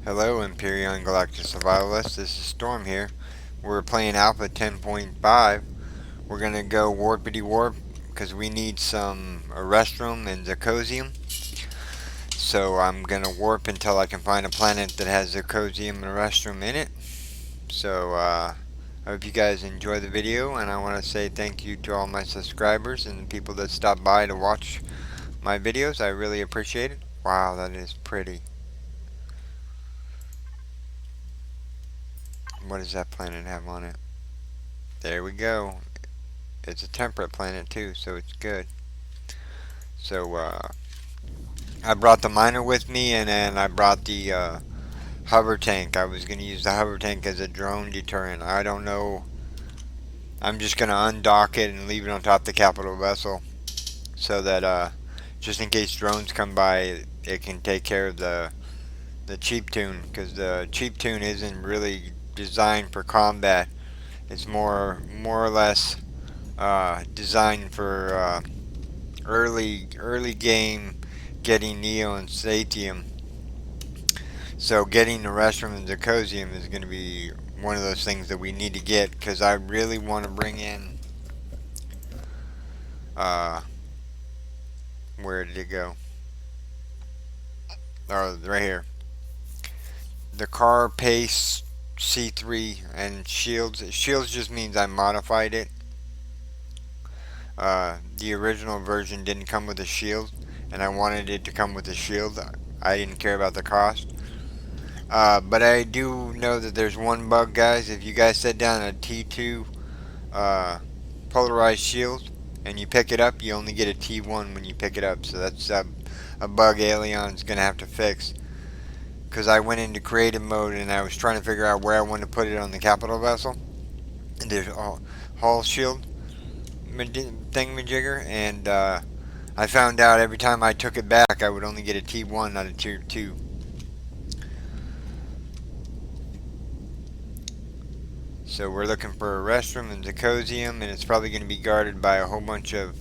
Hello, Empyrion Galactic Survivalists. This is Storm here. We're playing Alpha 10.5. We're gonna go warpity warp because we need some a restroom and zirconium. So I'm gonna warp until I can find a planet that has zirconium and a restroom in it. I hope you guys enjoy the video, and I want to say thank you to all my subscribers and the people that stop by to watch my videos. I really appreciate it. Wow, that is pretty. What does that planet have on it? There we go. It's a temperate planet too, so it's good. So I brought the miner with me, and then I brought the hover tank. I was gonna use the hover tank as a drone deterrent. I don't know. I'm just gonna undock it and leave it on top of the capital vessel, so that just in case drones come by, it can take care of the cheap tune, because the cheap tune isn't really designed for combat. It's more or less designed for early game, getting Neo and Satium. So getting the restroom and zirconium is going to be one of those things that we need to get, because I really want to bring in uh, where did it go? Oh, right here. The car pace C3 and shields. Shields just means I modified it. The original version didn't come with a shield, and I wanted it to come with a shield. I didn't care about the cost. But I do know that there's one bug, guys. If you guys set down a T2 uh, polarized shield and you pick it up, you only get a T1 when you pick it up. So that's a bug Alion's going to have to fix. Because I went into creative mode and I was trying to figure out where I wanted to put it on the capital vessel. And there's a hull shield thingamajigger, and I found out every time I took it back, I would only get a T1, not a Tier 2. So we're looking for a restroom and zirconium, and it's probably going to be guarded by a whole bunch of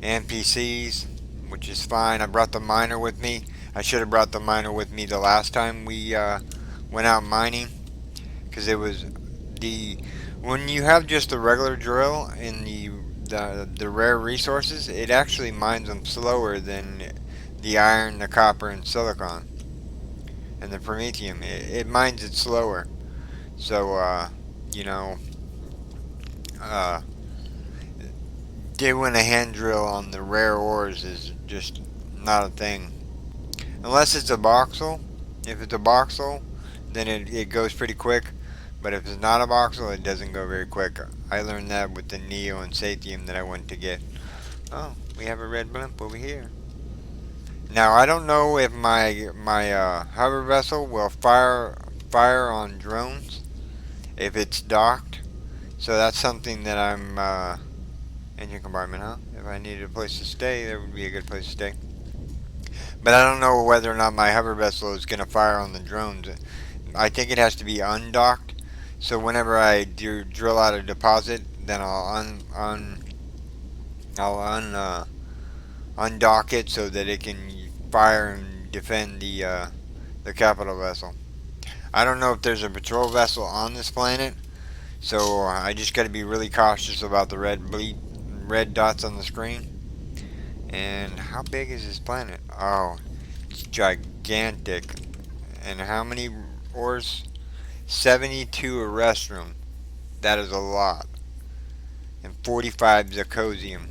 NPCs, which is fine. I brought the miner with me. I should have brought the miner with me the last time we went out mining, because it was the when you have just a regular drill in the rare resources, it actually mines them slower than the iron, the copper, and silicon, and the promethium. It mines it slower. So you know, uh, doing a hand drill on the rare ores is just not a thing. Unless it's a voxel. If it's a voxel, then it goes pretty quick. But if it's not a voxel, it doesn't go very quick. I learned that with the Neo and Satium that I went to get. Oh, we have a red blimp over here. Now I don't know if my hover vessel will fire on drones if it's docked. So that's something that I'm engine compartment, huh? If I needed a place to stay, there would be a good place to stay. But I don't know whether or not my hover vessel is going to fire on the drones. I think it has to be undocked. So whenever I do drill out a deposit, then I'll undock it so that it can fire and defend the capital vessel. I don't know if there's a patrol vessel on this planet, so I just got to be really cautious about the red dots on the screen. And how big is this planet? Oh, it's gigantic. And how many ores? 72 a restroom. That is a lot. And 45 zirconium.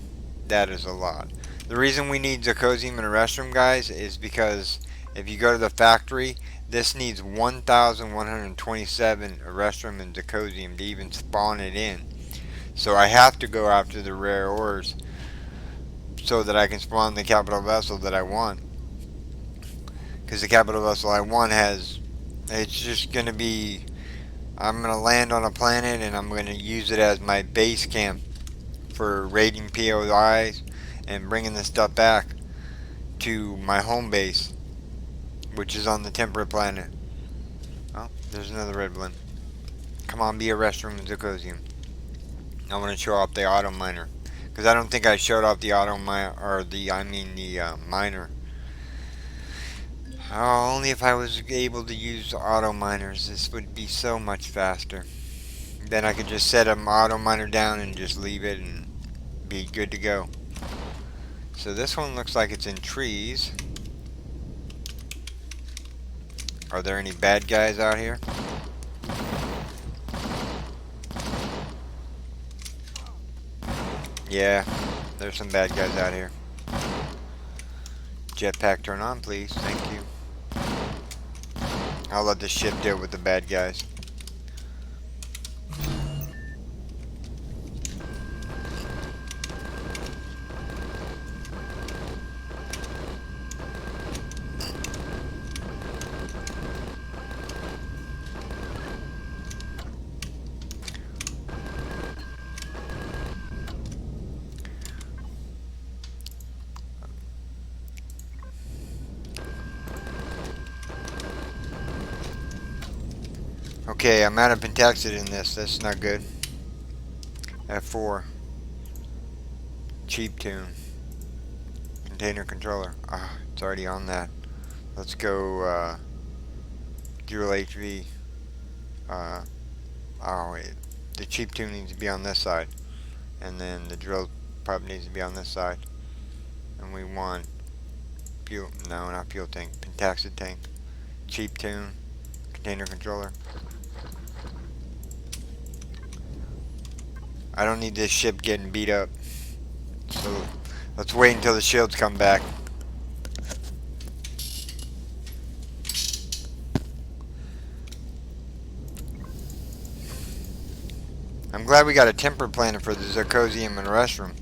That is a lot. The reason we need zirconium in a restroom, guys, is because if you go to the factory, this needs 1,127 a restroom and zirconium to even spawn it in. So I have to go after the rare ores so that I can spawn the capital vessel that I want. Because the capital vessel I want it's just going to be, I'm going to land on a planet and I'm going to use it as my base camp for raiding POIs and bringing the stuff back to my home base, which is on the temperate planet. Oh, there's another red blimp. Come on, be a restroom and zirconium. I want to show off the auto miner, because I don't think I showed off the auto miner, or the miner. Oh, only if I was able to use auto miners, this would be so much faster. Then I could just set an auto miner down and just leave it and be good to go. So this one looks like it's in trees. Are there any bad guys out here? Yeah, there's some bad guys out here. Jetpack turn on, please. Thank you. I'll let the ship deal with the bad guys. Okay, I'm out of pentaxid in this. That's not good. F4. Cheap tune. Container controller. Ah, it's already on that. Let's go, dual HV. Oh wait. The cheap tune needs to be on this side. And then the drill probably needs to be on this side. And we want fuel, no, not fuel tank. Pentaxid tank. Cheap tune. Container controller. I don't need this ship getting beat up. So let's wait until the shields come back. I'm glad we got a temper planner for the Zirconium and restroom.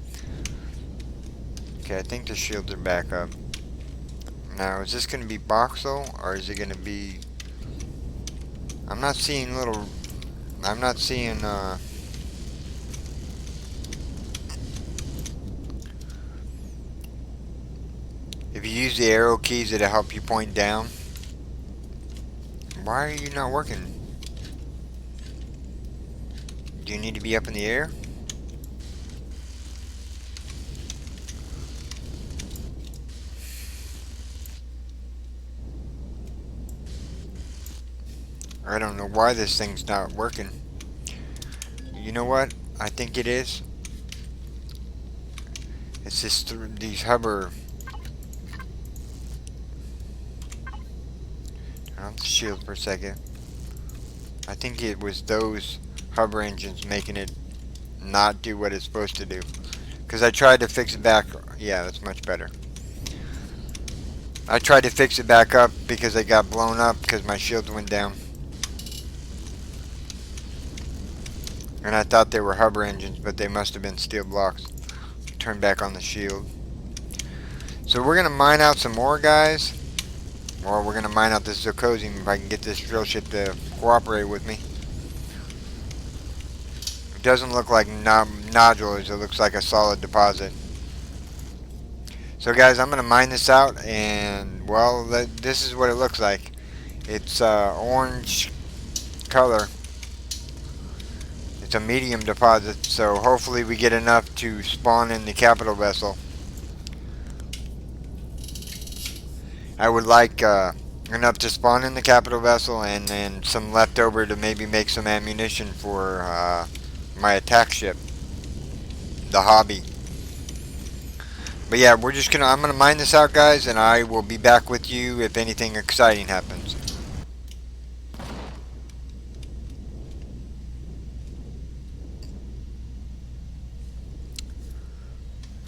Okay, I think the shields are back up. Now, is this going to be voxel or is it going to be... I'm not seeing little... I'm not seeing, if you use the arrow keys, it'll help you point down. Why are you not working? Do you need to be up in the air? I don't know why this thing's not working. You know what? I think it is. It's just these hover... Turn off the shield for a second. I think it was those hover engines making it not do what it's supposed to do. Because I tried to fix it back. Yeah, that's much better. I tried to fix it back up because it got blown up because my shields went down. And I thought they were hover engines, but they must have been steel blocks. Turn back on the shield. So we're going to mine out some more guys. Or we're going to mine out this Zirconium if I can get this drill ship to cooperate with me. It doesn't look like nodules. It looks like a solid deposit. So guys, I'm going to mine this out. And, well, this is what it looks like. It's orange color. It's a medium deposit. So hopefully we get enough to spawn in the capital vessel. I would like enough to spawn in the capital vessel and then some left over to maybe make some ammunition for my attack ship, the Hobby. But yeah, I'm gonna mine this out, guys, and I will be back with you if anything exciting happens.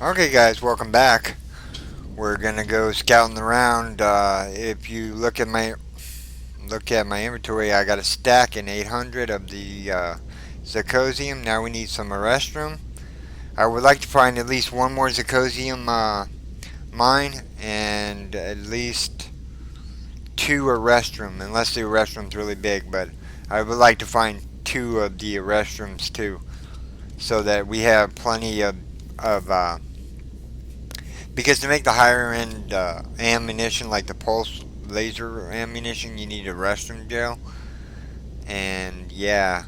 Okay, guys, welcome back. We're gonna go scouting around. If you look at my inventory, I got a stack in 800 of the Zirconium. Now we need some restroom. I would like to find at least one more Zirconium mine and at least 2 restroom, unless the restroom's really big. But I would like to find 2 of the restrooms too, so that we have plenty of because to make the higher end ammunition, like the pulse laser ammunition, you need a restroom gel. And yeah,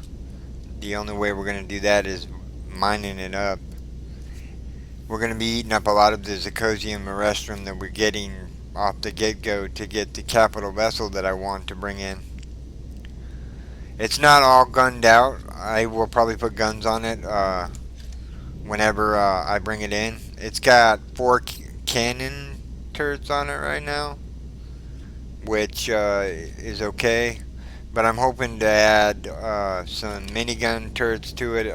the only way we're going to do that is mining it up. We're going to be eating up a lot of the Zirconium restroom that we're getting off the get-go to get the capital vessel that I want to bring in. It's not all gunned out. I will probably put guns on it whenever I bring it in. It's got 4 cannon turrets on it right now, which is okay. But I'm hoping to add some minigun turrets to it,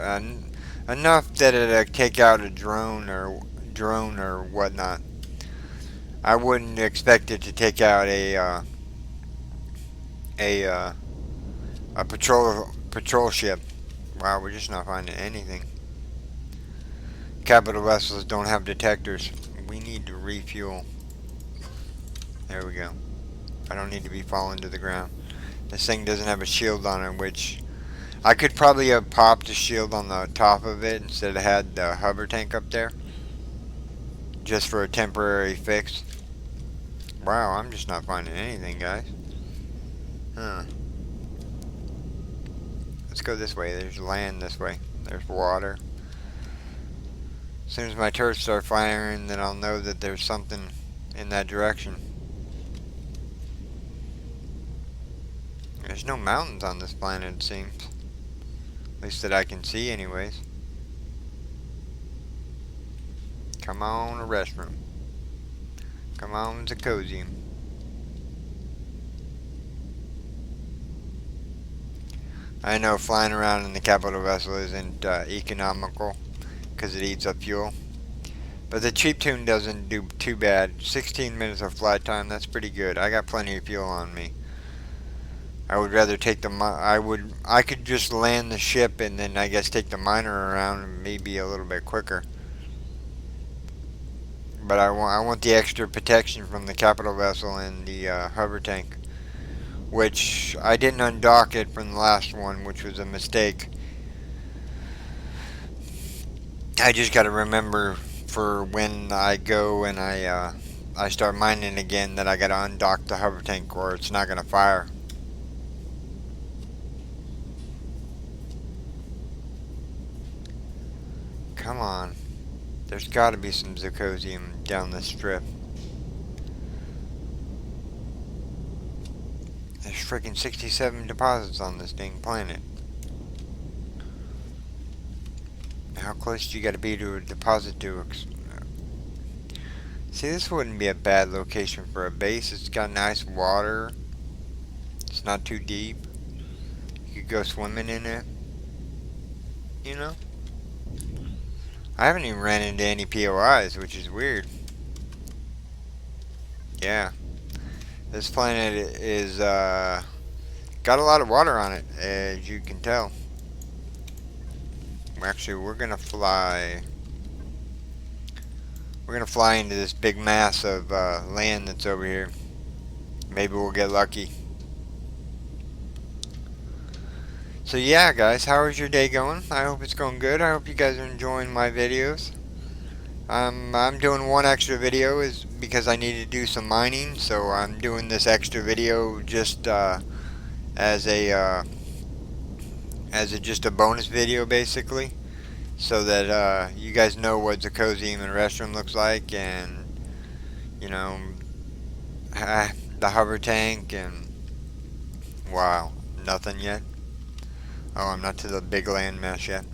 enough that it'll take out a drone or whatnot. I wouldn't expect it to take out a uh, a patrol ship. Wow, we're just not finding anything. Capital vessels don't have detectors. We need to refuel. There we go. I don't need to be falling to the ground. This thing doesn't have a shield on it, which I could probably have popped a shield on the top of it instead of had the hover tank up there, just for a temporary fix. Wow, I'm just not finding anything, guys. Huh. Let's go this way. There's land this way. There's water. As soon as my turrets start firing, then I'll know that there's something in that direction. There's no mountains on this planet, it seems. At least that I can see, anyways. Come on, a restroom. Come on, Zacosium. I know flying around in the capital vessel isn't economical because it eats up fuel. But the cheap tune doesn't do too bad. 16 minutes of flight time, that's pretty good. I got plenty of fuel on me. I would rather take I could just land the ship and then I guess take the miner around and maybe a little bit quicker. But I want the extra protection from the capital vessel and the hover tank, which I didn't undock it from the last one, which was a mistake. I just got to remember for when I go and I start mining again that I got to undock the hover tank or it's not going to fire. Come on. There's got to be some Zacosium down this strip. There's freaking 67 deposits on this dang planet. How close do you got to be to a deposit to... See, this wouldn't be a bad location for a base. It's got nice water. It's not too deep. You could go swimming in it. You know? I haven't even ran into any POIs, which is weird. Yeah. This planet is got a lot of water on it, as you can tell. Actually, we're gonna fly into this big mass of land that's over here. Maybe we'll get lucky. So yeah, guys, how is your day going? I hope it's going good. I hope you guys are enjoying my videos. I'm doing one extra video is because I need to do some mining, so I'm doing this extra video just as just a bonus video, basically, so that you guys know what Zacosium and Restroom looks like, and you know, the hover tank, and wow, nothing yet. Oh, I'm not to the big land mass yet.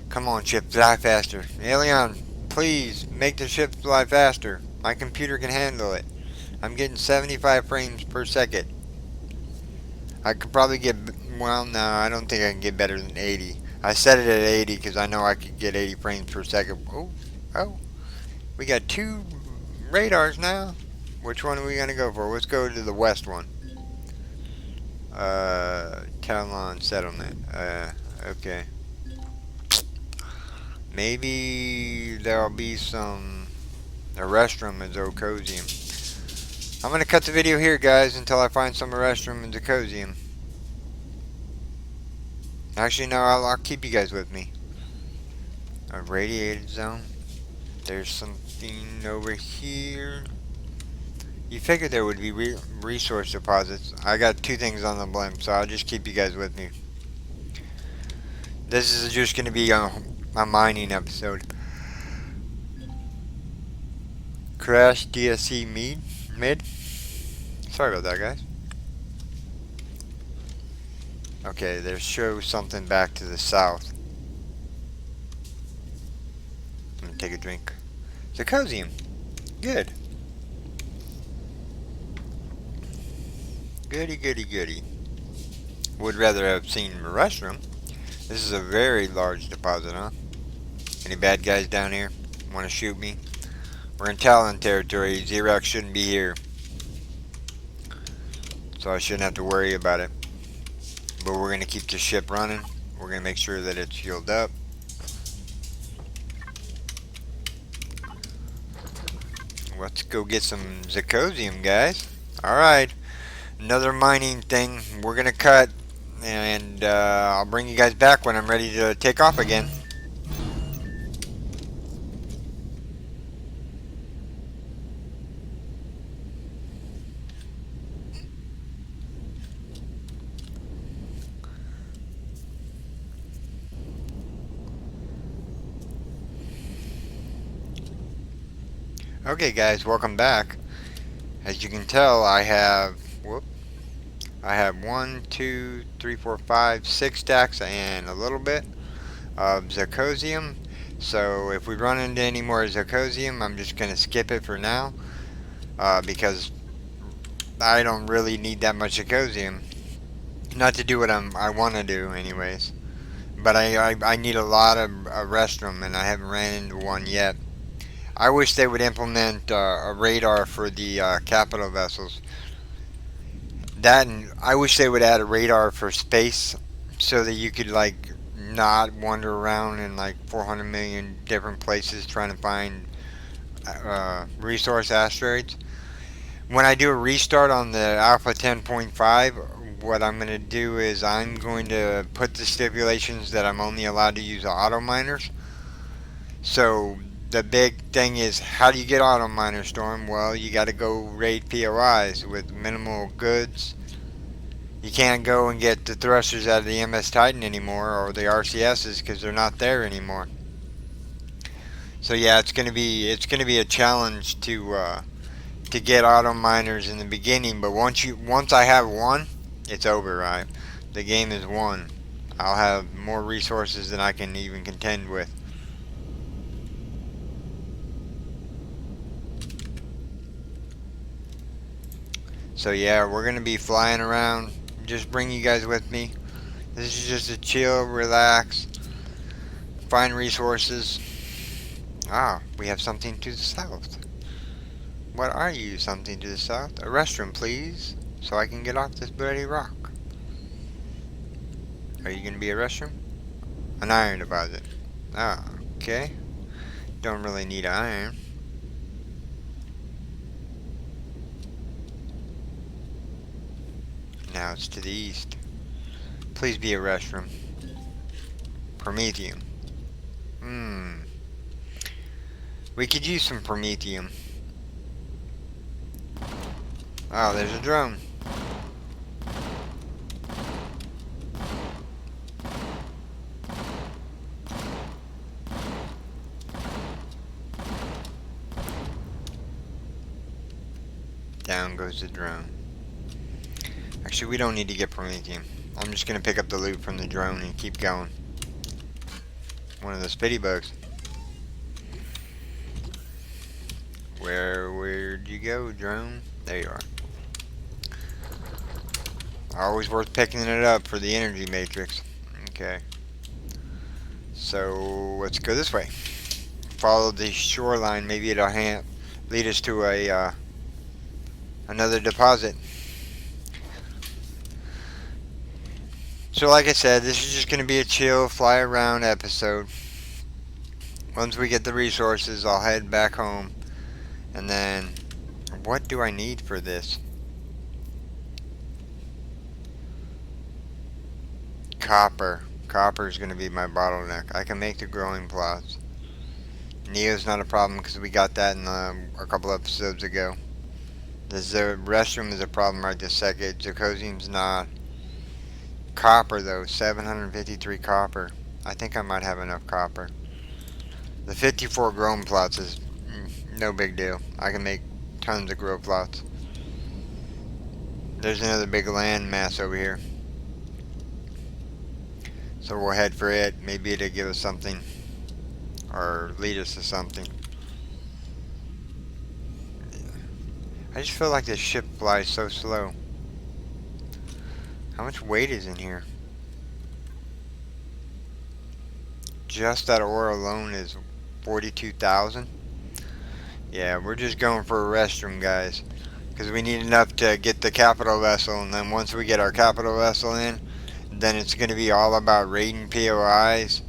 Come on, ship, fly faster. Alien, please, make the ship fly faster. My computer can handle it. I'm getting 75 frames per second. I could probably get, well, no, I don't think I can get better than 80. I set it at 80 because I know I could get 80 frames per second. Oh, we got 2 radars now. Which one are we going to go for? Let's go to the west one. Talon settlement. Okay. Maybe there'll be a restroom in Zacosium. I'm gonna cut the video here, guys, until I find some restroom in Zacosium. Actually, no, I'll keep you guys with me. A radiated zone. There's something over here. You figured there would be resource deposits. I got 2 things on the blimp, so I'll just keep you guys with me. This is just going to be a mining episode. Crash DSC mid. Sorry about that, guys. Okay, there shows something back to the south. I'm gonna take a drink. Zirconium. Good. Goody, goody, goody. Would rather have seen a restroom. This is a very large deposit, huh? Any bad guys down here? Want to shoot me? We're in Talon territory. Xerox shouldn't be here. So I shouldn't have to worry about it. But we're going to keep the ship running. We're going to make sure that it's healed up. Let's go get some zirconium, guys. Alright. Another mining thing. We're going to cut. And I'll bring you guys back when I'm ready to take off again. Okay guys, welcome back. As you can tell, I have 1, 2, 3, 4, 5, 6 stacks and a little bit of zirconium. So if we run into any more zirconium, I'm just gonna skip it for now, because I don't really need that much zirconium. Not to do what I want to do, anyways. But I need a lot of restroom, and I haven't ran into one yet. I wish they would implement a radar for the capital vessels. That, and I wish they would add a radar for space, so that you could like not wander around in like 400 million different places trying to find resource asteroids. When I do a restart on the Alpha 10.5, what I'm going to do is I'm going to put the stipulations that I'm only allowed to use auto miners. So the big thing is, how do you get auto miners, Storm? Well, you got to go raid POIs with minimal goods. You can't go and get the thrusters out of the MS Titan anymore, or the RCSs, because they're not there anymore. So yeah, it's gonna be a challenge to get auto miners in the beginning. But once I have one, it's over. Right, the game is won. I'll have more resources than I can even contend with. So yeah, we're gonna be flying around. Just bring you guys with me. This is just a chill, relax, find resources. Ah, we have something to the south. What are you, something to the south? A restroom, please, so I can get off this bloody rock. Are you gonna be a restroom? An iron deposit. Ah, okay. Don't really need iron. Now it's to the east. Please be a restroom. Promethium. We could use some promethium. Oh, there's a drone. Down goes the drone. Actually, we don't need to get promethium. I'm just gonna pick up the loot from the drone and keep going. One of those spitty bugs. Where'd you go, drone? There you are. Always worth picking it up for the energy matrix. Okay. So let's go this way. Follow the shoreline. Maybe it'll lead us to a another deposit. So like I said, this is just going to be a chill, fly around episode. Once we get the resources, I'll head back home. And then, what do I need for this? Copper. Copper is going to be my bottleneck. I can make the growing plots. Neo's not a problem because we got that in a couple episodes ago. The restroom is a problem right this second. Zirconium's not. Copper though, 753 copper. I think I might have enough copper. The 54 growing plots is no big deal. I can make tons of grow plots. There's another big land mass over here. So we'll head for it. Maybe it'll give us something. Or lead us to something. I just feel like this ship flies so slow. How much weight is in here? Just that ore alone is 42,000. Yeah, we're just going for a restroom, guys. Because we need enough to get the capital vessel. And then once we get our capital vessel in, then it's going to be all about raiding POIs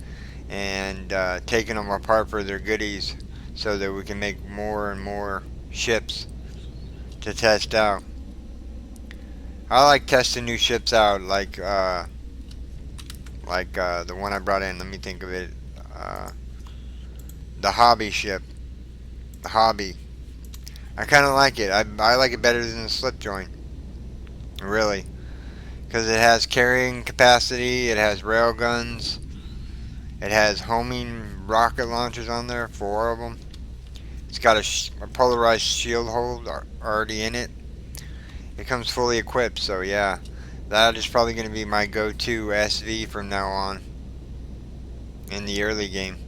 and taking them apart for their goodies so that we can make more and more ships to test out. I like testing new ships out, like the one I brought in. Let me think of it. The hobby ship. The hobby. I kind of like it. I like it better than the slip joint. Really. Because it has carrying capacity. It has rail guns. It has homing rocket launchers on there. 4 of them. It's got a polarized shield hold already in it. It comes fully equipped. So yeah. That is probably going to be my go-to SV from now on. In the early game.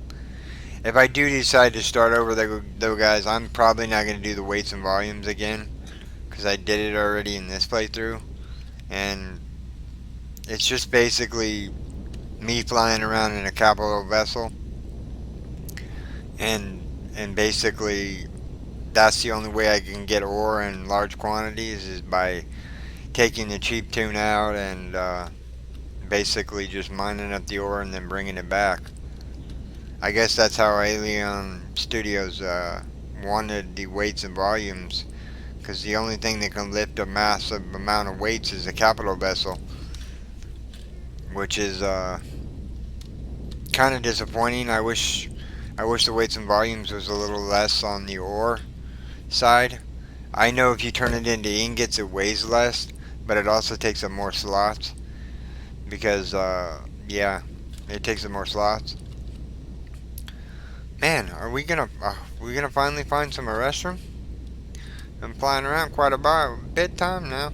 If I do decide to start over though, guys, I'm probably not going to do the weights and volumes again. Because I did it already in this playthrough. And it's just basically me flying around in a capital vessel. And basically, that's the only way I can get ore in large quantities is by taking the cheap tune out and basically just mining up the ore and then bringing it back. I guess that's how Alien Studios wanted the weights and volumes, because the only thing that can lift a massive amount of weights is a capital vessel, which is kind of disappointing. I wish the weights and volumes was a little less on the ore side. I know if you turn it into ingots it weighs less, but it also takes up more slots, because yeah, it takes up more slots. Man, are we gonna finally find some restroom? I'm flying around quite a bit time now.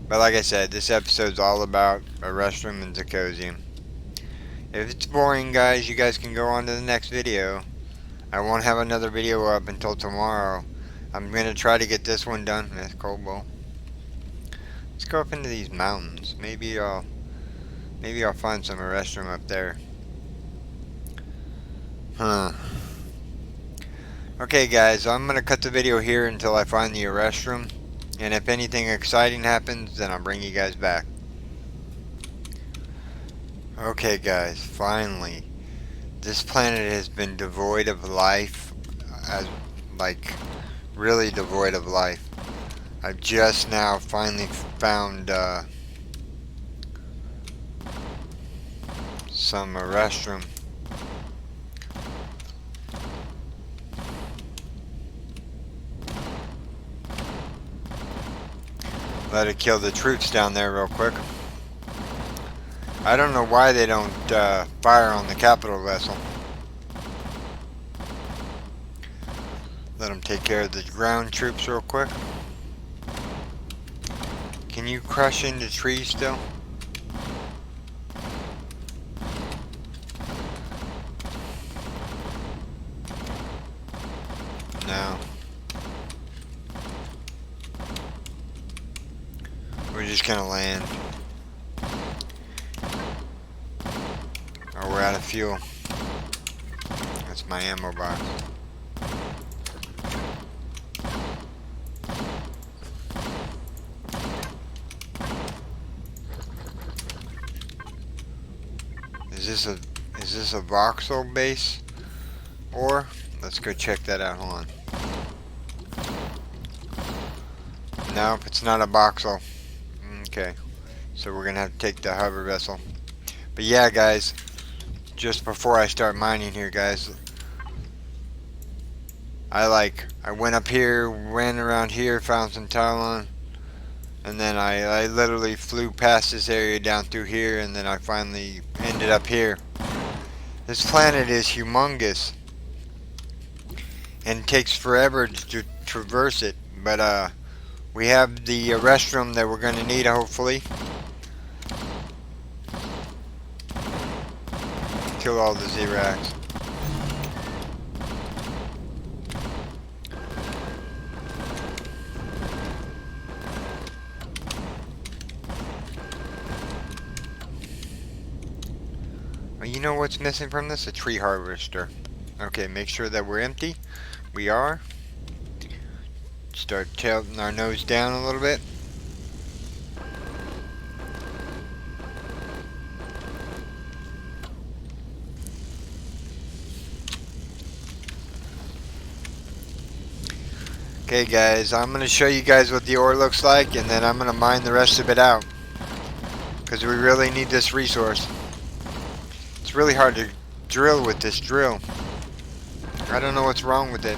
But like I said, this episode's all about a restroom and Zacosium. If it's boring, guys, you guys can go on to the next video. I won't have another video up until tomorrow. I'm gonna try to get this one done. That's Cobalt. Let's go up into these mountains. Maybe I'll find some restroom up there. Huh. Okay, guys, I'm gonna cut the video here until I find the restroom, and if anything exciting happens, then I'll bring you guys back. Okay, guys, finally, this planet has been devoid of life, like really devoid of life. I've just now finally found some restroom. Let it kill the troops down there real quick. I don't know why they don't fire on the capital vessel. Let them take care of the ground troops real quick. Can you crush into trees still? No. We're just gonna land. Oh, we're out of fuel. That's my ammo box. Is this a voxel base? Or let's go check that out. Hold on. Nope, it's not a voxel. Okay, so we're gonna have to take the hover vessel. But yeah, guys, just before I start mining here, guys, I went up here, went around here, found some Talon, and then I literally flew past this area down through here, and then I finally ended up here. This planet is humongous. and it takes forever to traverse it. But we have the restroom that we're gonna need, hopefully. Kill all the Zirax. You know what's missing from this? A tree harvester. Okay, make sure that we're empty. We are. Start tilting our nose down a little bit. Okay guys, I'm going to show you guys what the ore looks like, and then I'm going to mine the rest of it out. Because we really need this resource. It's really hard to drill with this drill. I don't know what's wrong with it.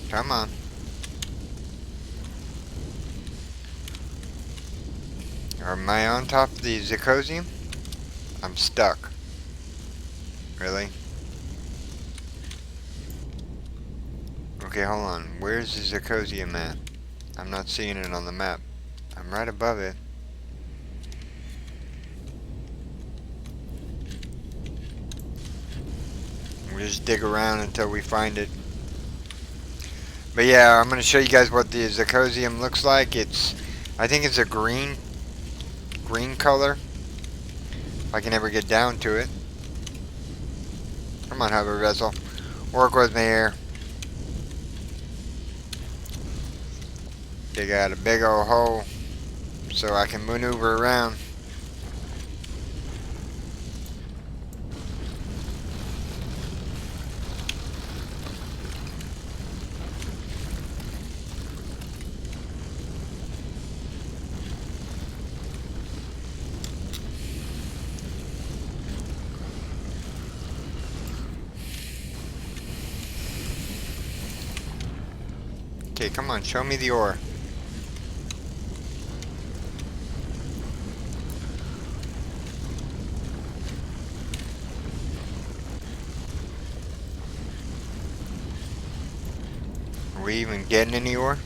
Come on. Am I on top of the zirconium? I'm stuck. Really? Okay, hold on. Where's the zirconium at? I'm not seeing it on the map. I'm right above it. We'll just dig around until we find it. But yeah, I'm going to show you guys what the zirconium looks like. I think it's a green color. If I can ever get down to it. Come on, hover vessel. Work with me here. Dig out a big old hole so I can maneuver around. Okay, come on, show me the ore. Are we even getting any ore?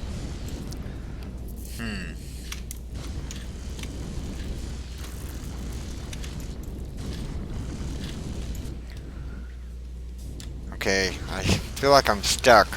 Okay, I feel like I'm stuck.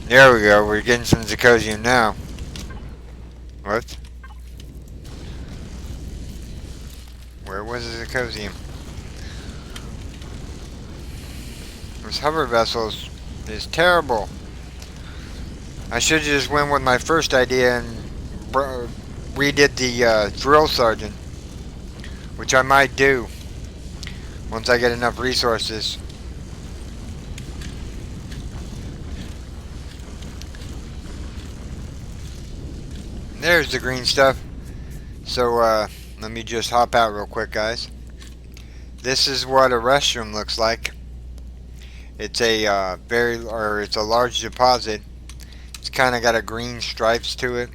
There we go, we're getting some zirconium now. What? Where was the zirconium? This hover vessel is terrible. I should have just went with my first idea and redid the drill sergeant. Which I might do. Once I get enough resources. There's the green stuff. So let me just hop out real quick, guys. This is what a restroom looks like. It's a it's a large deposit. It's kind of got a green stripes to it.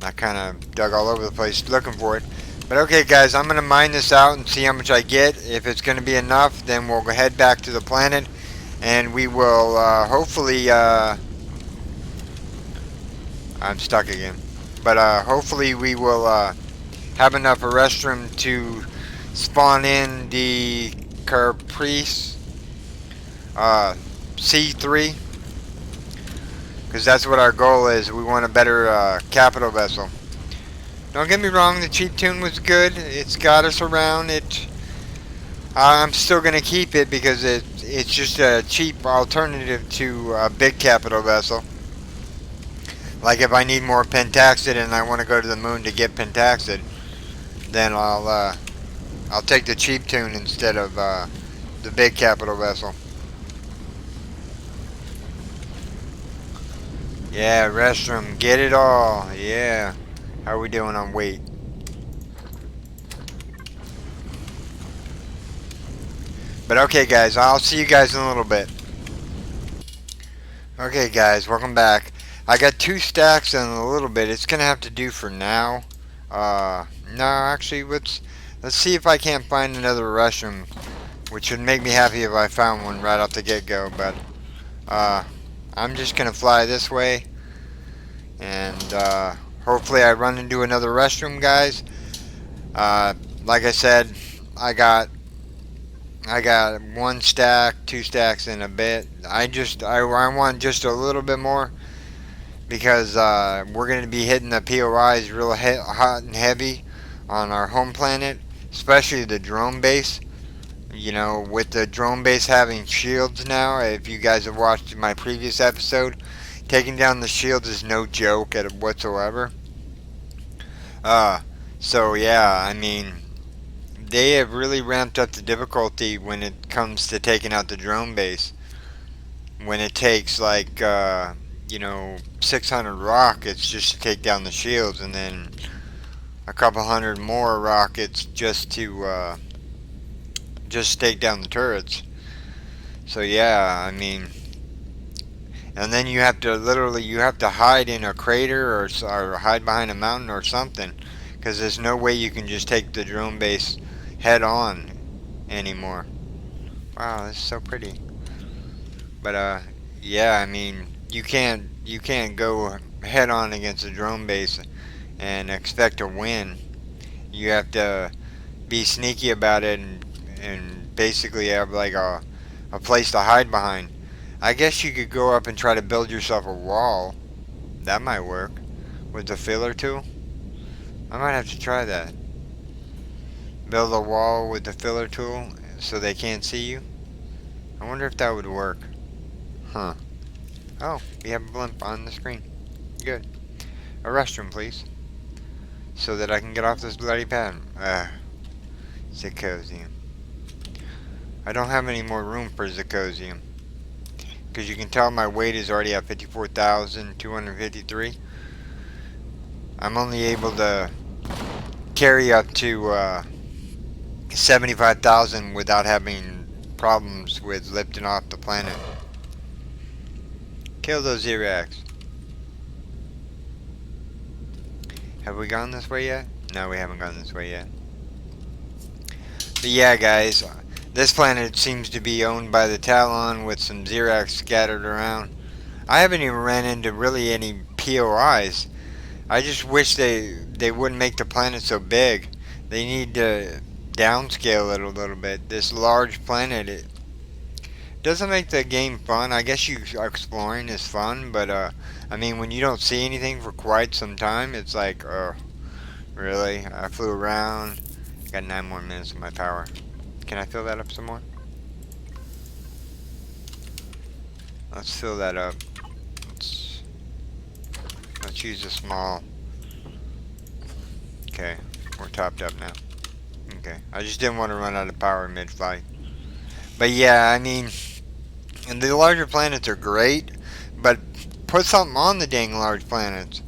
I kind of dug all over the place looking for it. But okay, guys, I'm gonna mine this out and see how much I get. If it's gonna be enough, then we'll head back to the planet, and we will hopefully. I'm stuck again. But hopefully we will have enough of a restroom to spawn in the Caprice C3. Because that's what our goal is. We want a better capital vessel. Don't get me wrong, the cheap tune was good. It's got us around. I'm still going to keep it because it's just a cheap alternative to a big capital vessel. Like if I need more pentaxid and I want to go to the moon to get pentaxid, then I'll take the cheap tune instead of the big capital vessel. Yeah, restroom. Get it all. Yeah. How are we doing on weight? But okay, guys. I'll see you guys in a little bit. Okay, guys. Welcome back. I got 2 stacks in a little bit. It's gonna have to do for now. No, actually, let's see if I can't find another restroom, which would make me happy if I found one right off the get-go. But uh, I'm just gonna fly this way, and hopefully I run into another restroom, guys. Uh, like I said, I got 1 stack, 2 stacks in a bit. I want just a little bit more because we're going to be hitting the POIs real hot and heavy on our home planet, especially the drone base. You know, with the drone base having shields now, if you guys have watched my previous episode, taking down the shields is no joke at whatsoever. Uh, so yeah, I mean, they have really ramped up the difficulty when it comes to taking out the drone base. When it takes like 600 rockets just to take down the shields, and then a couple hundred more rockets just to take down the turrets. So yeah, I mean, and then you have to hide in a crater or hide behind a mountain or something, because there's no way you can just take the drone base head on anymore. Wow, this is so pretty. But yeah, I mean, you can't go head on against a drone base and expect to win. You have to be sneaky about it and basically have like a place to hide behind. I guess you could go up and try to build yourself a wall. That might work with the filler tool. I might have to try that. Build a wall with the filler tool so they can't see you. I wonder if that would work. Huh. Oh, we have a blimp on the screen. Good. A restroom, please. So that I can get off this bloody pad. Zirconium. I don't have any more room for zirconium. Because you can tell my weight is already at 54,253. I'm only able to carry up to 75,000 without having problems with lifting off the planet. Kill those Zirax. Have we gone this way yet? No, we haven't gone this way yet. But yeah, guys, this planet seems to be owned by the Talon with some Zirax scattered around. I haven't even ran into really any POIs. I just wish they wouldn't make the planet so big. They need to downscale it a little bit. This large planet, it doesn't make the game fun. I guess exploring is fun, but I mean, when you don't see anything for quite some time, it's like, oh, really? I flew around. Got 9 more minutes of my power. Can I fill that up some more? Let's fill that up. Let's use a small. Okay, we're topped up now. Okay, I just didn't want to run out of power mid-flight. But yeah, I mean, and the larger planets are great, but put something on the dang large planets.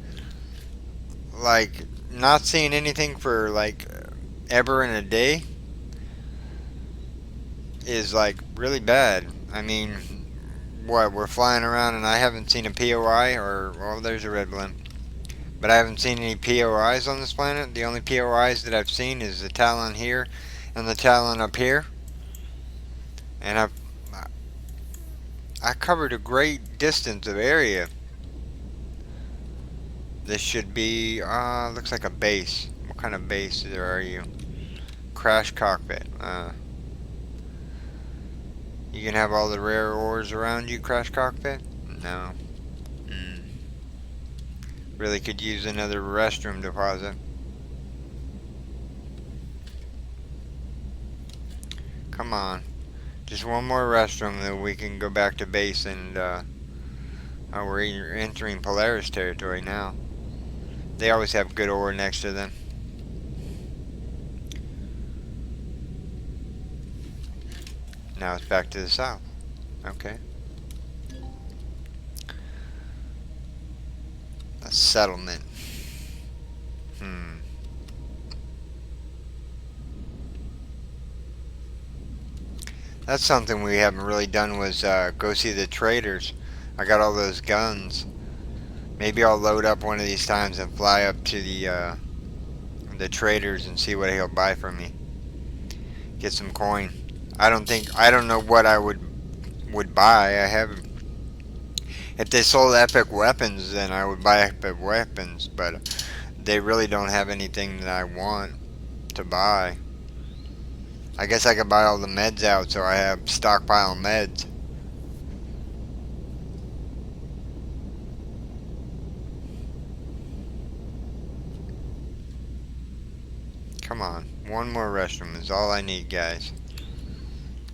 Like, not seeing anything for like ever in a day is like really bad. I mean, what, we're flying around and I haven't seen a POI or, well, there's a red blimp. But I haven't seen any POIs on this planet. The only POIs that I've seen is the Talon here and the Talon up here. And I covered a great distance of area. This should be, looks like a base. What kind of base there are you? Crash cockpit. You can have all the rare ores around you, crash cockpit? No. Really could use another restroom deposit. Come on. Just one more restroom, then we can go back to base and, oh, we're entering Polaris territory now. They always have good ore next to them. Now it's back to the south. Okay. A settlement. That's something we haven't really done was go see the traders. I got all those guns. Maybe I'll load up one of these times and fly up to the traders and see what he'll buy from me. Get some coin. I don't know what I would buy. I have. If they sold epic weapons, then I would buy epic weapons. But they really don't have anything that I want to buy. I guess I could buy all the meds out so I have stockpile meds. Come on. One more restroom is all I need, guys.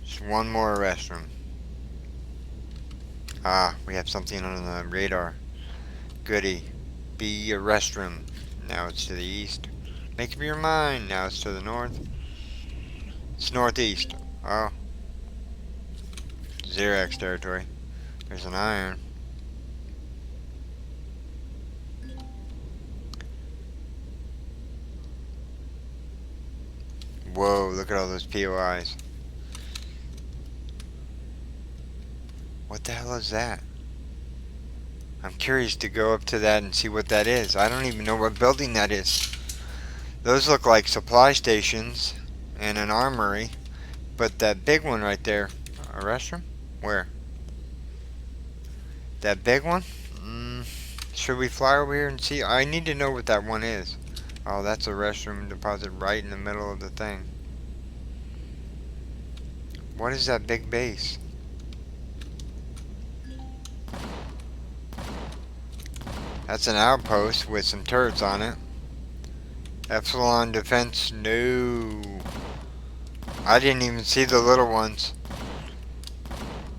Just one more restroom. Ah, we have something on the radar. Goody. Be a restroom. Now it's to the east. Make up your mind. Now it's to the north. It's northeast. Oh. Xerax territory. There's an iron. Whoa, look at all those POIs. What the hell is that? I'm curious to go up to that and see what that is. I don't even know what building that is. Those look like supply stations and an armory. But that big one right there, a restroom? Where? That big one? Should we fly over here and see? I need to know what that one is. Oh, that's a restroom deposit right in the middle of the thing. What is that big base? That's an outpost with some turrets on it. Epsilon defense, no. I didn't even see the little ones.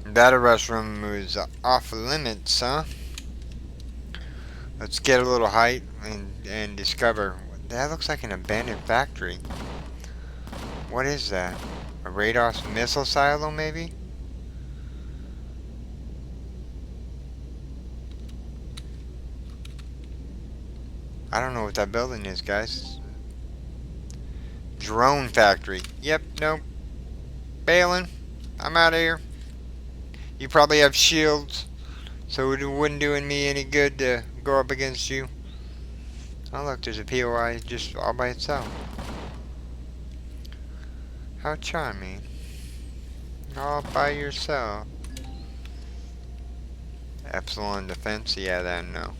That a restroom was off limits, huh? Let's get a little height and discover. That looks like an abandoned factory. What is that? A radar missile silo, maybe? I don't know what that building is, guys. Drone factory. Yep, nope. Bailing. I'm out of here. You probably have shields, so it wouldn't do me any good to go up against you. Oh look, there's a POI just all by itself. How charming. All by yourself. Epsilon defense, yeah, that no.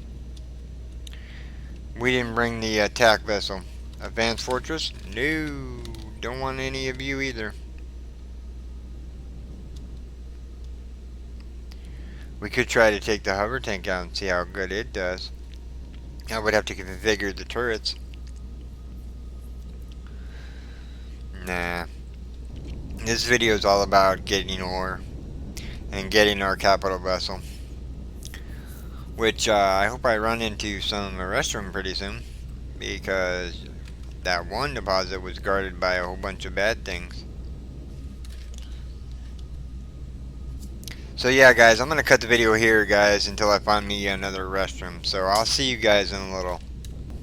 We didn't bring the attack vessel. Advanced fortress? No. Don't want any of you either. We could try to take the hover tank out and see how good it does. I would have to configure the turrets. Nah. This video is all about getting ore and getting our capital vessel. Which I hope I run into some restroom pretty soon. Because that one deposit was guarded by a whole bunch of bad things. So yeah, guys, I'm going to cut the video here, guys, until I find me another restroom. So I'll see you guys in a little.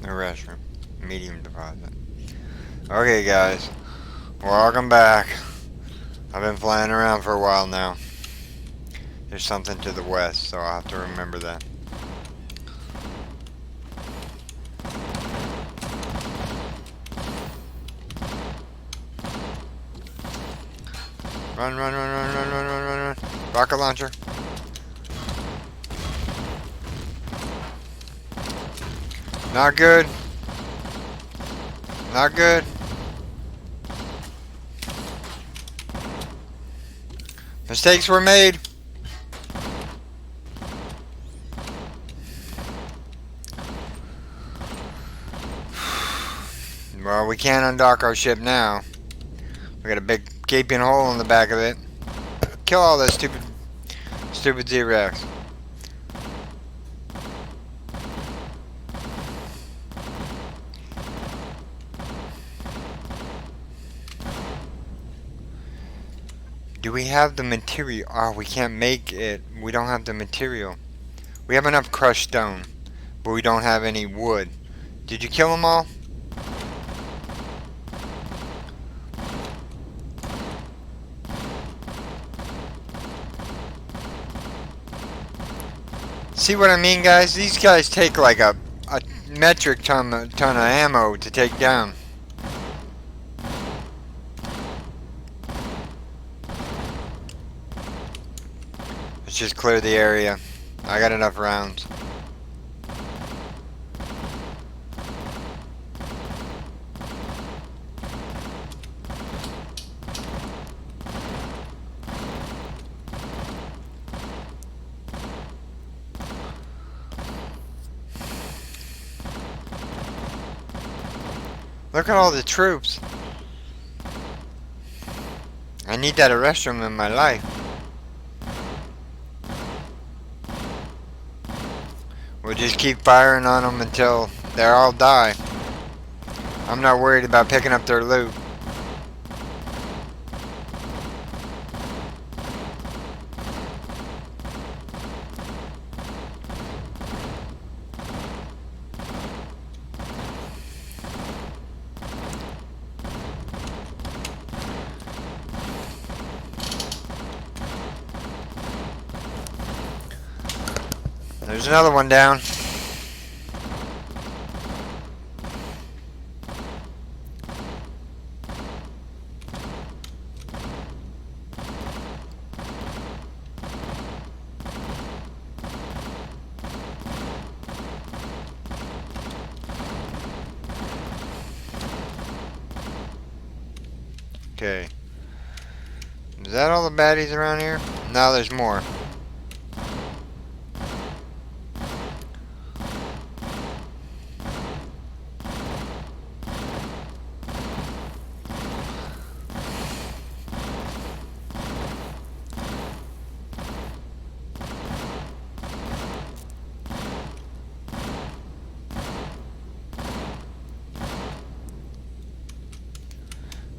A restroom. Medium deposit. Okay, guys. Welcome back. I've been flying around for a while now. There's something to the west, so I'll have to remember that. Run, run, run, run, run, run, run, run, run. Rocket launcher. Not good. Not good. Mistakes were made. Well, we can't undock our ship now. We got a big gaping hole in the back of it. Kill all those stupid Xerax. Do we have the material? Oh, we can't make it. We don't have the material. We have enough crushed stone, but we don't have any wood. Did you kill them all? See what I mean, guys? These guys take like a metric ton of ammo to take down. Let's just clear the area. I got enough rounds. Look at all the troops. I need that restroom in my life. We'll just keep firing on them until they all die. I'm not worried about picking up their loot. There's another one down. Okay. Is that all the baddies around here? No, there's more.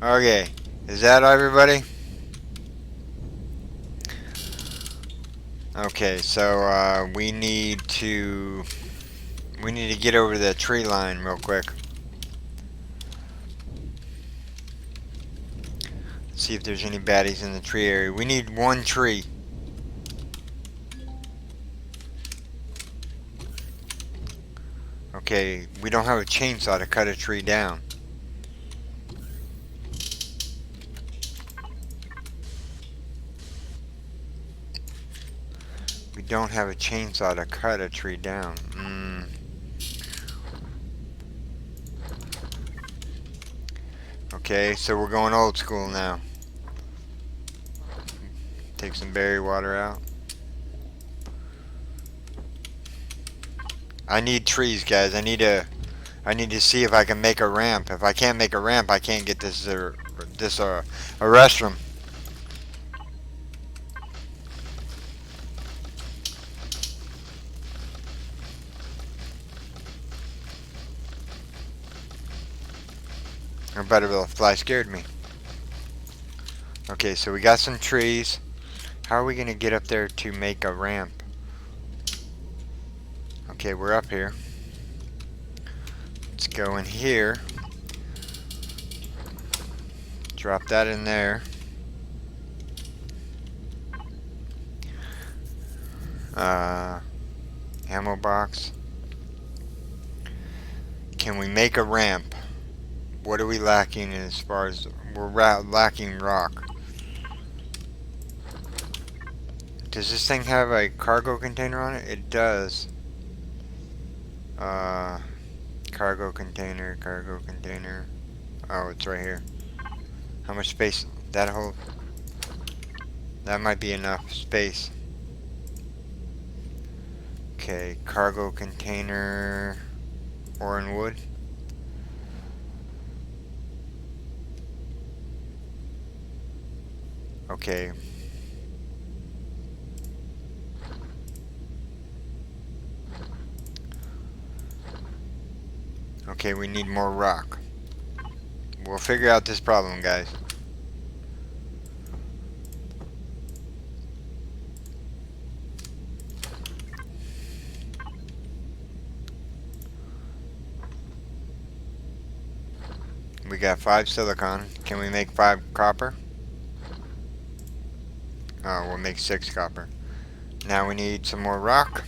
Okay. Is that everybody? Okay, so we need to get over the tree line real quick. See if there's any baddies in the tree area. We need one tree. Okay, we don't have a chainsaw to cut a tree down. We don't have a chainsaw to cut a tree down. Okay, so we're going old school now. Take some berry water out. I need trees, guys. I need to see if I can make a ramp. If I can't make a ramp, I can't get this a restroom. Or butterbill fly scared me. Okay, so we got some trees. How are we gonna get up there to make a ramp? Okay, we're up here. Let's go in here. Drop that in there. Ammo box. Can we make a ramp? What are we lacking as far as... We're lacking rock. Does this thing have a cargo container on it? It does. Cargo container. Oh, it's right here. How much space? That whole... That might be enough space. Okay, cargo container. Ore and wood. Okay. Okay, we need more rock. We'll figure out this problem, guys. got 5 silicon. Can we make 5 copper? Oh, we'll make 6 copper. Now we need some more rock.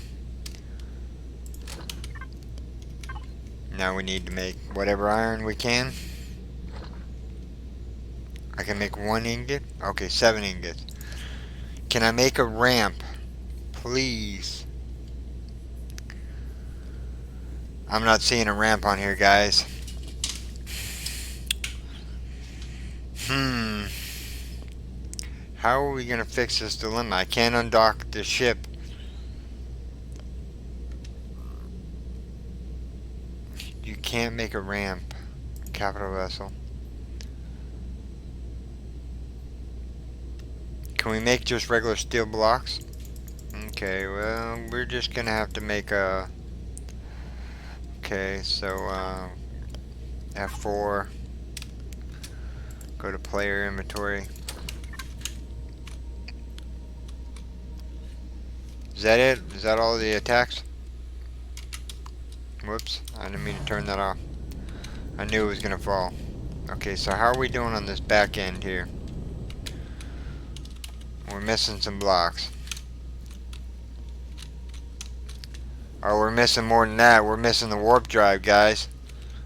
Now we need to make whatever iron we can. I can make 1 ingot. Okay, 7 ingots. Can I make a ramp? Please. I'm not seeing a ramp on here, guys. How are we going to fix this dilemma? I can't undock the ship. You can't make a ramp. Capital vessel. Can we make just regular steel blocks? Okay, well, we're just going to have to make a... Okay, so, F4. Go to player inventory. Is that it? Is that all the attacks? Whoops, I didn't mean to turn that off. I knew it was gonna fall. Okay, so how are we doing on this back end here? We're missing some blocks. Oh, we're missing more than that. We're missing the warp drive, guys.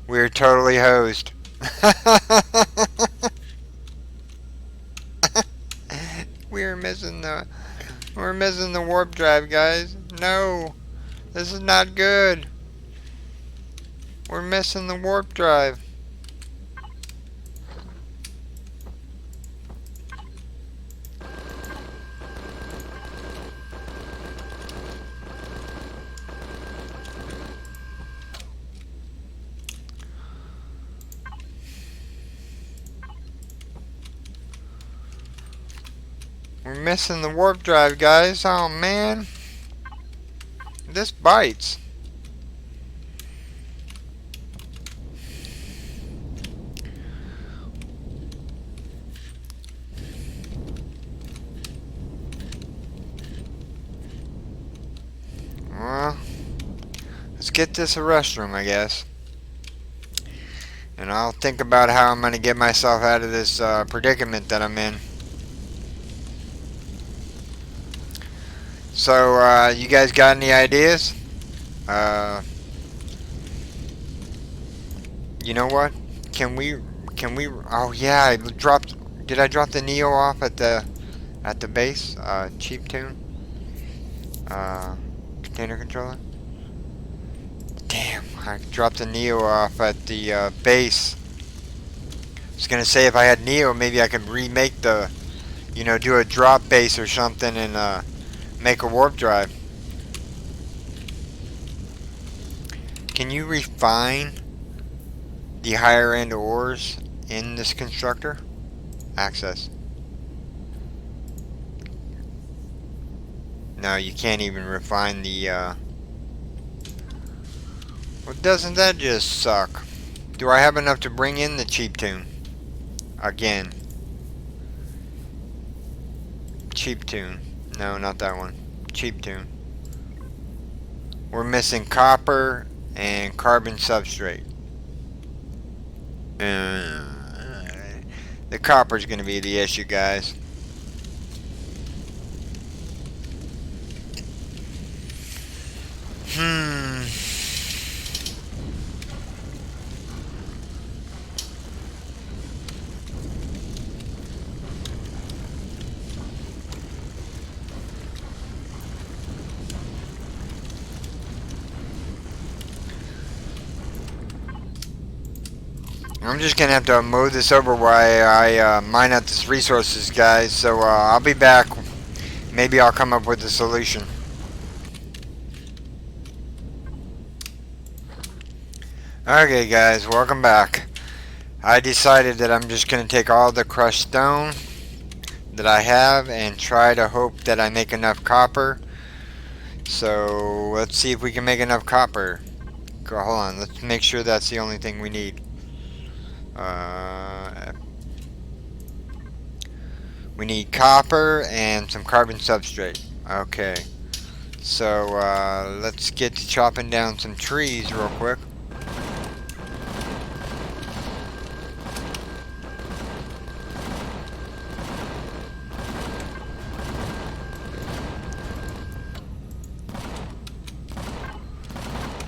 We're totally hosed. We're missing the warp drive, guys. No. This is not good. We're missing the warp drive. We're missing the warp drive, guys. Oh, man. This bites. Well, let's get this a restroom, I guess. And I'll think about how I'm going to get myself out of this predicament that I'm in. So, you guys got any ideas? You know what? Can we, oh yeah, did I drop the Neo off at the base? Cheap tune? Container controller? Damn, I dropped the Neo off at the base. I was gonna say if I had Neo, maybe I could remake the, do a drop base or something and make a warp drive. Can you refine the higher end ores in this constructor? Access. No, you can't even refine the well, doesn't that just suck? Do I have enough to bring in the cheap tune? Again. Cheap tune. No, not that one. Cheap tune. We're missing copper and carbon substrate. The copper's going to be the issue, guys. I'm just gonna have to mow this over while I mine out these resources, guys. So I'll be back. Maybe I'll come up with a solution. Okay, guys, welcome back. I decided that I'm just gonna take all the crushed stone that I have and try to hope that I make enough copper. So let's see if we can make enough copper. Hold on, let's make sure that's the only thing we need. We need copper and some carbon substrate. Okay, so let's get to chopping down some trees real quick.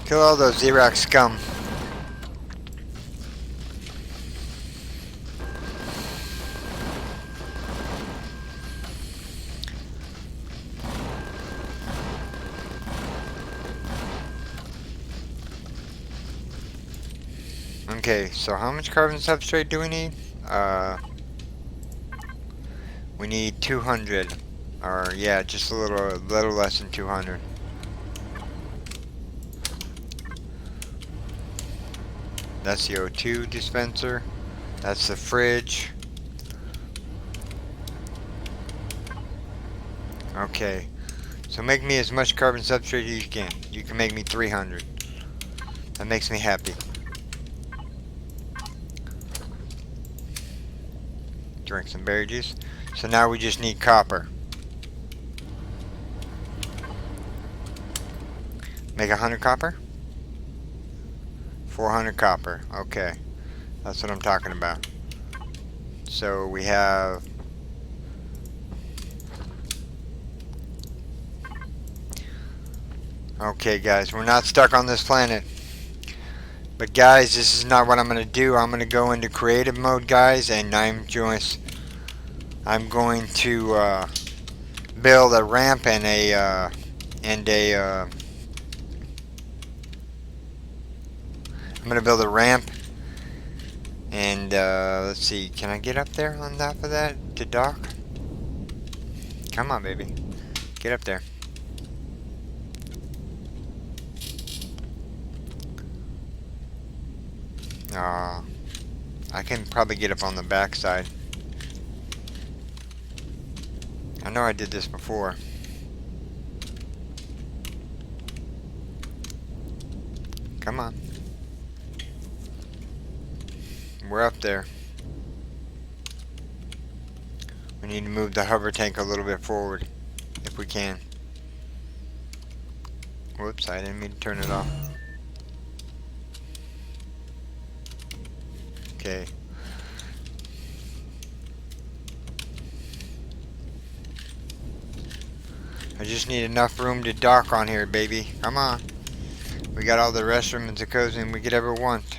Kill all those Xerox scum. Okay, so how much carbon substrate do we need? We need 200. Or, yeah, just a little less than 200. That's the O2 dispenser. That's the fridge. Okay, so make me as much carbon substrate as you can. You can make me 300. That makes me happy. Drink some berry juice. So now we just need copper. Make 100 copper? 400 copper. Okay. That's what I'm talking about. So we have... Okay, guys. We're not stuck on this planet. But, guys, this is not what I'm going to do. I'm going to go into creative mode, guys. And I'm going to build a ramp and a... I'm going to build a ramp. And, let's see. Can I get up there on top of that to dock? Come on, baby. Get up there. I can probably get up on the back side. I know I did this before. Come on. We're up there. We need to move the hover tank a little bit forward, if we can. Whoops, I didn't mean to turn it off. Okay. I just need enough room to dock on here, baby. Come on. We got all the restroom and jacuzzi we could ever want.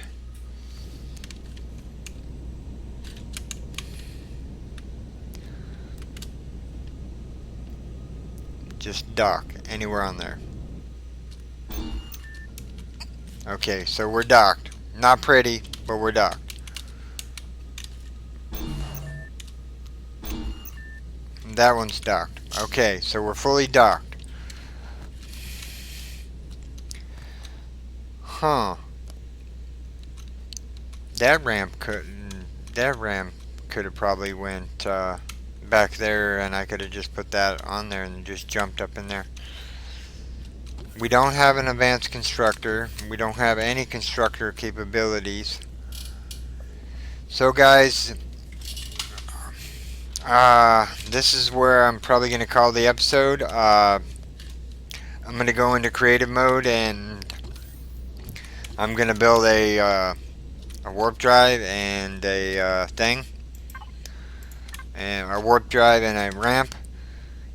Just dock anywhere on there. Okay, so we're docked. Not pretty, but we're docked. That one's docked. Okay, so we're fully docked. Huh. That ramp could have probably went back there, and I could have just put that on there and just jumped up in there. We don't have an advanced constructor. We don't have any constructor capabilities. So guys, this is where I'm probably going to call the episode. I'm going to go into creative mode, and I'm going to build a warp drive and a thing, and a warp drive and a ramp,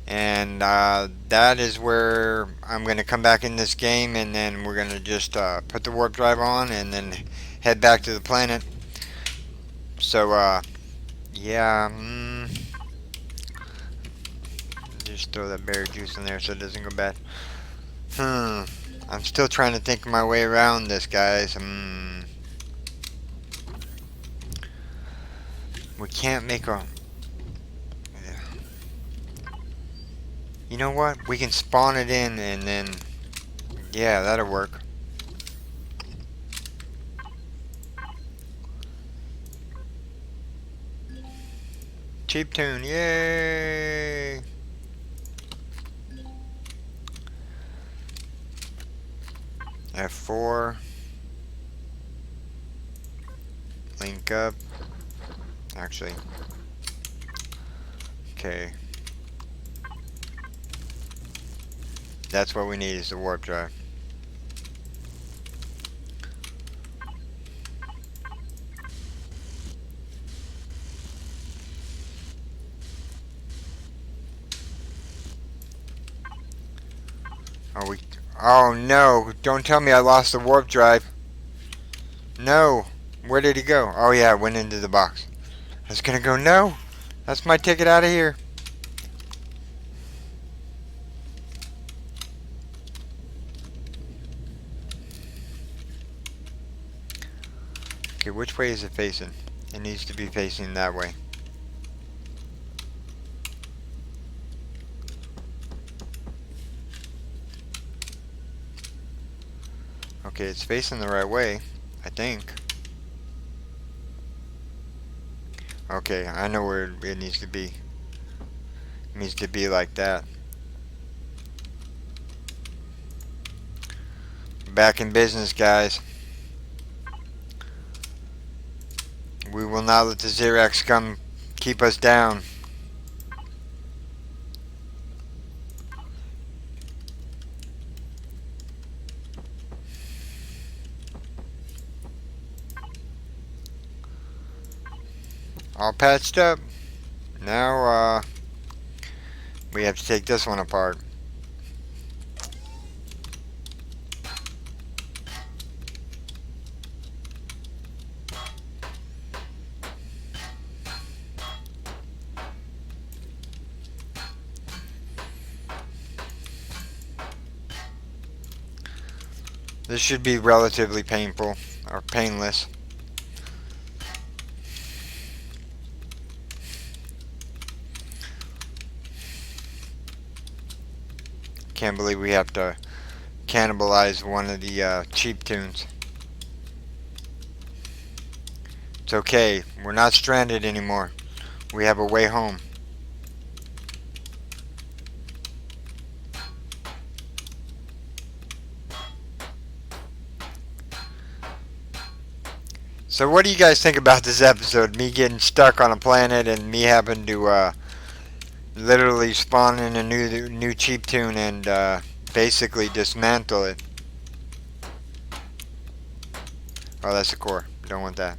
and that is where I'm going to come back in this game, and then we're going to just put the warp drive on and then head back to the planet. So yeah, just throw that berry juice in there so it doesn't go bad. I'm still trying to think my way around this, guys. We can't make a... You know what? We can spawn it in and then... Yeah, that'll work. Cheap tune, yay! F4. Link up. Actually. Okay. That's what we need, is the warp drive. Oh no, don't tell me I lost the warp drive. No. Where did he go? Oh yeah, it went into the box. I was gonna go, no. That's my ticket out of here. Okay, which way is it facing? It needs to be facing that way. Okay, it's facing the right way, I think. Okay, I know where it needs to be. It needs to be like that. Back in business, guys. We will not let the Xerax come keep us down. All patched up. Now, we have to take this one apart. This should be relatively painful, or painless. Can't believe we have to cannibalize one of the cheap tunes. It's okay, we're not stranded anymore. We have a way home. So what do you guys think about this episode? Me getting stuck on a planet and me having to literally spawn in a new cheap tune and basically dismantle it. Oh, that's the core. Don't want that.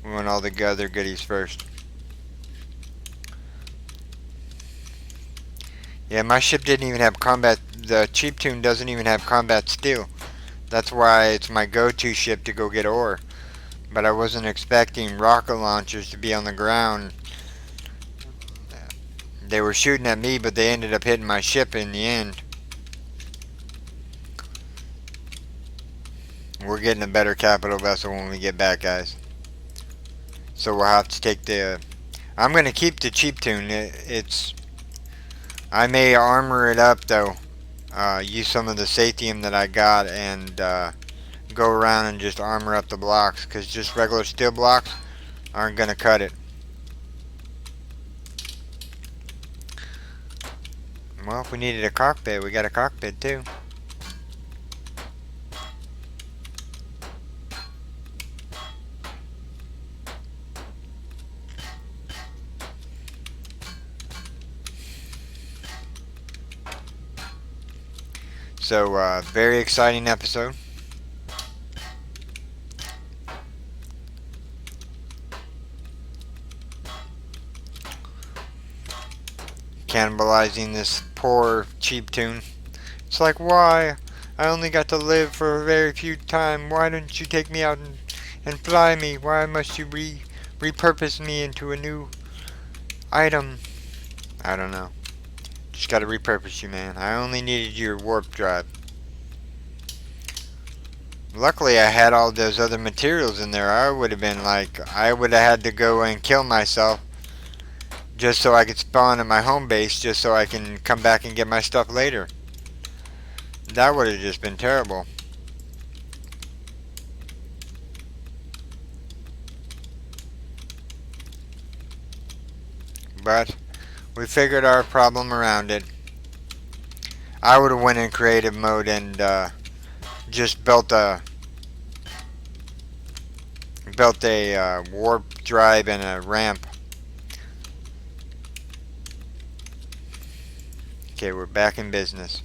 We want all the other goodies first. Yeah, my ship didn't even have combat. The cheap tune doesn't even have combat steel. That's why it's my go-to ship to go get ore. But I wasn't expecting rocket launchers to be on the ground. They were shooting at me, but they ended up hitting my ship in the end. We're getting a better capital vessel when we get back, guys. So we'll have to take the... I'm going to keep the cheap tune. I may armor it up, though. Use some of the sathium that I got and go around and just armor up the blocks, because just regular steel blocks aren't going to cut it. Well, if we needed a cockpit, we got a cockpit too. So, very exciting episode. Cannibalizing this poor cheap tune. It's like, why? I only got to live for a very few time. Why don't you take me out and fly me? Why must you repurpose me into a new item? I don't know. Just gotta repurpose you, man. I only needed your warp drive. Luckily, I had all those other materials in there. I would have been like, I would have had to go and kill myself just so I could spawn at my home base, just so I can come back and get my stuff later. That would have just been terrible. But we figured our problem around it. I would have went in creative mode and just built a warp drive and a ramp. Okay, we're back in business.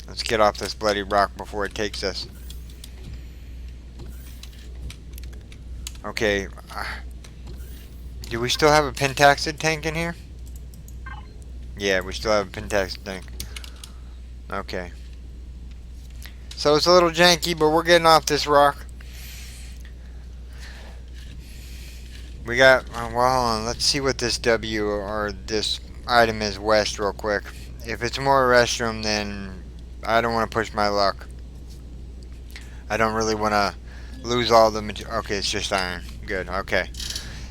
Let's get off this bloody rock before it takes us. Okay. Do we still have a pentaxid tank in here? Yeah, we still have a Pentax tank. Okay. So it's a little janky, but we're getting off this rock. We got, well, hold on. Let's see what this W or this item is west real quick. If it's more restroom, then I don't want to push my luck. I don't really want to lose all the material. Okay, it's just iron. Good, okay.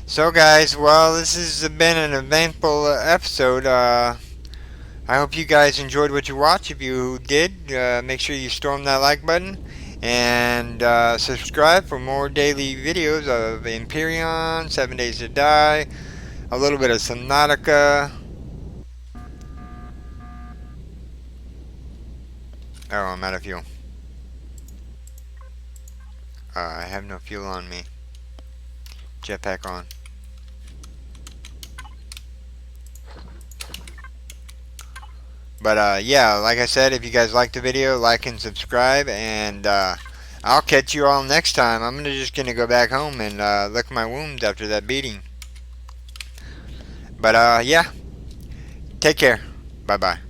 So guys, well, this has been an eventful episode. I hope you guys enjoyed what you watched. If you did, make sure you storm that like button and subscribe for more daily videos of Empyrion, 7 Days to Die, a little bit of Subnautica. Oh, I'm out of fuel. I have no fuel on me. Jetpack on. But yeah, like I said, if you guys liked the video, like and subscribe, and I'll catch you all next time. I'm just gonna go back home and lick my wounds after that beating. But yeah, take care. Bye bye.